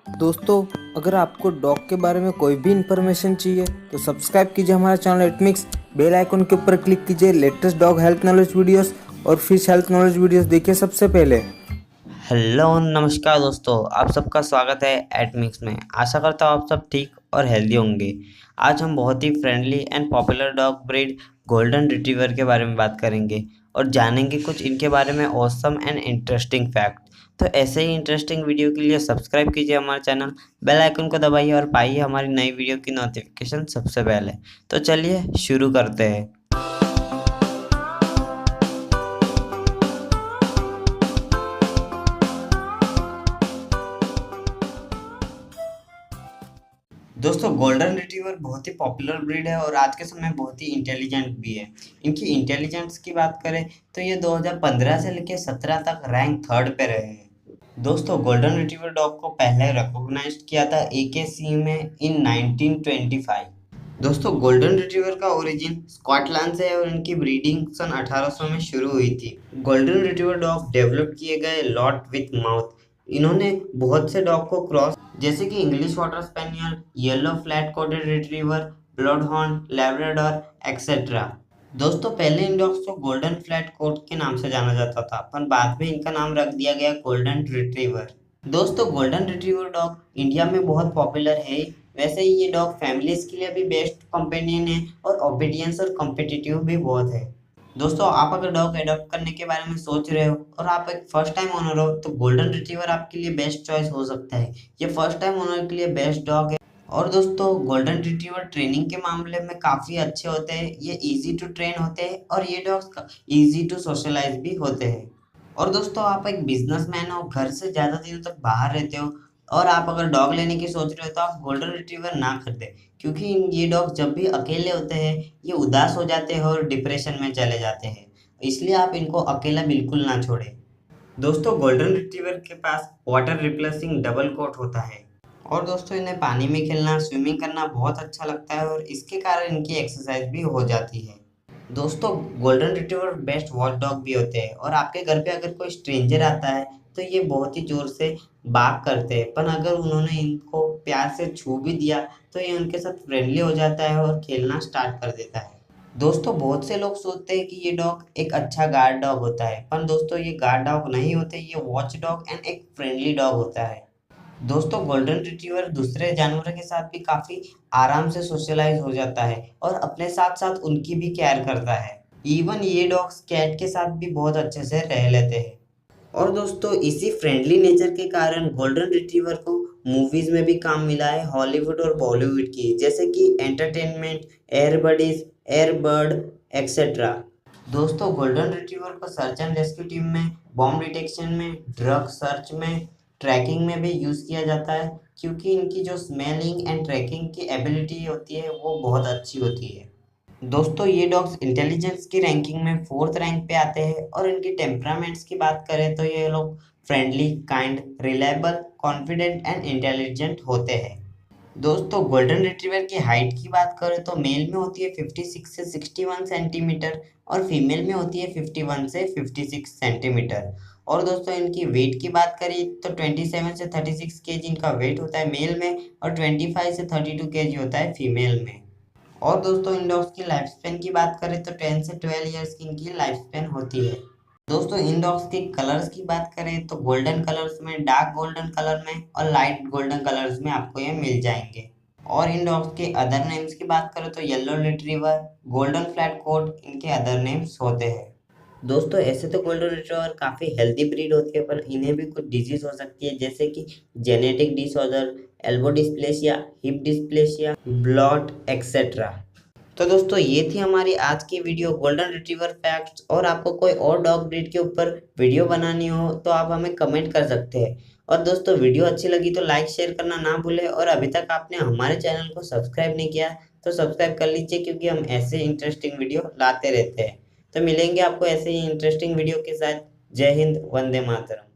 दोस्तों, अगर आपको डॉग के बारे में कोई भी इन्फॉर्मेशन चाहिए तो सब्सक्राइब कीजिए हमारा चैनल एटमिक्स। बेल आइकन के ऊपर क्लिक कीजिए latest dog health knowledge videos और फिश हेल्थ नॉलेज वीडियोस देखिए सबसे पहले। हेलो नमस्कार दोस्तों, आप सबका स्वागत है एटमिक्स में। आशा करता हूँ आप सब ठीक और हेल्दी होंगे। आज हम बहुत ही friendly and popular dog breed golden retriever के बारे में बात करेंगे और जानेंगे कुछ इनके बारे में ऑसम एंड इंटरेस्टिंग फैक्ट। तो ऐसे ही इंटरेस्टिंग वीडियो के लिए सब्सक्राइब कीजिए हमारा चैनल, बेल आइकन को दबाइए और पाइए हमारी नई वीडियो की नोटिफिकेशन सबसे पहले। तो चलिए शुरू करते हैं। दोस्तों, गोल्डन रिट्रीवर बहुत ही पॉपुलर ब्रीड है और आज के समय बहुत ही इंटेलिजेंट भी है। इनकी इंटेलिजेंस की बात करें तो ये 2015 से लेकर 17 तक रैंक 3rd पे रहे हैं। दोस्तों, गोल्डन रिट्रीवर डॉग को पहले रिकॉग्नाइज्ड किया था AKC में इन 1925। दोस्तों, गोल्डन रिट्रीवर का ओरिजिन स्कॉटलैंड से है और इनकी ब्रीडिंग सन 1800 में शुरू हुई थी। गोल्डन रिट्रीवर डॉग डेवलप किए गए लॉट विथ माउथ। इन्होंने बहुत से डॉग को क्रॉस जैसे कि English water spaniel, yellow flat coated retriever, bloodhound, Labrador etcetera. दोस्तों, पहले इन डॉग्स को गोल्डन फ्लैट कोट के नाम से जाना जाता था, पर बाद में इनका नाम रख दिया गया गोल्डन रिट्रीवर। दोस्तों, गोल्डन रिट्रीवर डॉग इंडिया में बहुत पॉपुलर है। वैसे ही ये डॉग फैमिलीज के लिए भी बेस्ट कंपेनियन है और ओबीडियंस और कॉम्पिटिटिव भी बहुत है। दोस्तों, आप अगर डॉग एडॉप्ट करने के बारे में सोच रहे हो और आप एक फर्स्ट टाइम ओनर हो तो गोल्डन रिट्रीवर आपके लिए बेस्ट चॉइस हो सकता है। ये फर्स्ट टाइम ओनर के लिए बेस्ट डॉग है। और दोस्तों, गोल्डन रिट्रीवर ट्रेनिंग के मामले में काफ़ी अच्छे होते हैं। ये इजी टू ट्रेन होते हैं और ये डॉग्स इजी टू सोशलाइज भी होते हैं। और दोस्तों, आप एक बिजनेसमैन हो, घर से ज़्यादा दिनों तक बाहर रहते हो और आप अगर डॉग लेने की सोच रहे हो तो आप गोल्डन रिट्रीवर ना खरीदें, क्योंकि ये डॉग जब भी अकेले होते हैं ये उदास हो जाते हैं और डिप्रेशन में चले जाते हैं। इसलिए आप इनको अकेला बिल्कुल ना छोड़ें। दोस्तों, गोल्डन रिट्रीवर के पास वाटर रिप्लेसिंग डबल कोट होता है। और दोस्तों, इन्हें पानी में खेलना, स्विमिंग करना बहुत अच्छा लगता है और इसके कारण इनकी एक्सरसाइज भी हो जाती है। दोस्तों, golden retriever best watch dog भी होते हैं और आपके घर पे अगर कोई स्ट्रेंजर आता है तो ये बहुत ही जोर से बात करते हैं, पर अगर उन्होंने इनको प्यार से छू भी दिया तो ये उनके साथ फ्रेंडली हो जाता है और खेलना स्टार्ट कर देता है। दोस्तों, बहुत से लोग सोचते हैं कि ये डॉग एक अच्छा गार्ड डॉग होता है, पर दोस्तों ये गार्ड डॉग नहीं होते, ये वॉच डॉग एंड एक फ्रेंडली डॉग होता है। दोस्तों, गोल्डन रिट्रीवर दूसरे जानवरों के साथ भी काफी आराम से सोशलाइज हो जाता है और अपने साथ साथ उनकी भी केयर करता है। इवन ये डॉग्स कैट के साथ भी बहुत अच्छे से रह लेते हैं। और दोस्तों, इसी फ्रेंडली नेचर के कारण गोल्डन रिट्रीवर को मूवीज में भी काम मिला है, हॉलीवुड और बॉलीवुड की, जैसे कि entertainment, air buddies, air bird etcetera. दोस्तों, गोल्डन रिट्रीवर को सर्च एंड रेस्क्यू टीम में, बॉम्ब डिटेक्शन में, ड्रग सर्च में, ट्रैकिंग में भी यूज़ किया जाता है, क्योंकि इनकी जो स्मेलिंग एंड ट्रैकिंग की एबिलिटी होती है वो बहुत अच्छी होती है। दोस्तों, ये डॉग्स इंटेलिजेंस की रैंकिंग में 4th रैंक पे आते हैं और इनकी टेम्परामेंट्स की बात करें तो ये लोग friendly, kind, reliable, confident and intelligent होते हैं। दोस्तों, गोल्डन रिट्रीवर की हाइट की बात करें तो मेल में होती है 56 से 61 सेंटीमीटर और फीमेल में होती है 51 से 56 सेंटीमीटर। और दोस्तों, इनकी वेट की बात करें तो 27 से 36 केजी इनका वेट होता है मेल में और 25 से 32 केजी होता है फीमेल में। और दोस्तों, इन डॉग्स की लाइफ स्पेन की बात करें तो 10 से 12 ईयर्स की इनकी लाइफ स्पेन होती है। दोस्तों, इन डॉग्स के कलर्स की बात करें तो गोल्डन कलर्स में, डार्क गोल्डन कलर में और लाइट गोल्डन कलर्स में आपको ये मिल जाएंगे। और इन डॉग्स के अदर नेम्स की बात करें तो yellow retriever, golden flat coat इनके अदर नेम्स होते हैं। दोस्तों, ऐसे तो गोल्डन रिट्रीवर काफ़ी हेल्दी ब्रीड होती है, पर इन्हें भी कुछ डिजीज हो सकती है, जैसे कि genetic disorder, elbow dysplasia, hip dysplasia, blot etcetera. तो दोस्तों, ये थी हमारी आज की वीडियो गोल्डन रिट्रीवर फैक्ट्स। और आपको कोई और डॉग ब्रीड के ऊपर वीडियो बनानी हो तो आप हमें कमेंट कर सकते हैं। और दोस्तों, वीडियो अच्छी लगी तो लाइक शेयर करना ना भूलें और अभी तक आपने हमारे चैनल को सब्सक्राइब नहीं किया तो सब्सक्राइब कर लीजिए, क्योंकि हम ऐसे इंटरेस्टिंग वीडियो लाते रहते हैं। तो मिलेंगे आपको ऐसे ही इंटरेस्टिंग वीडियो के साथ। जय हिंद, वंदे मातरम।